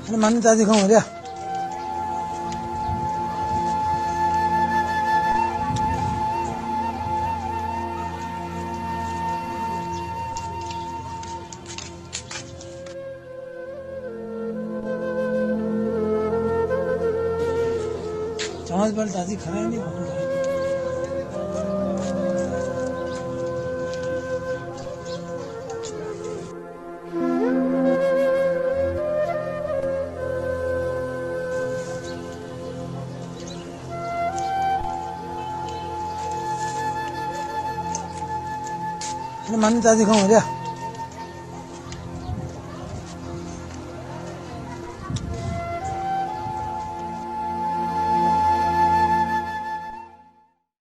还蛮能在这看我的。समाज बल दादी खड़ा ही नहीं होता है। मन दादी खाओ जा।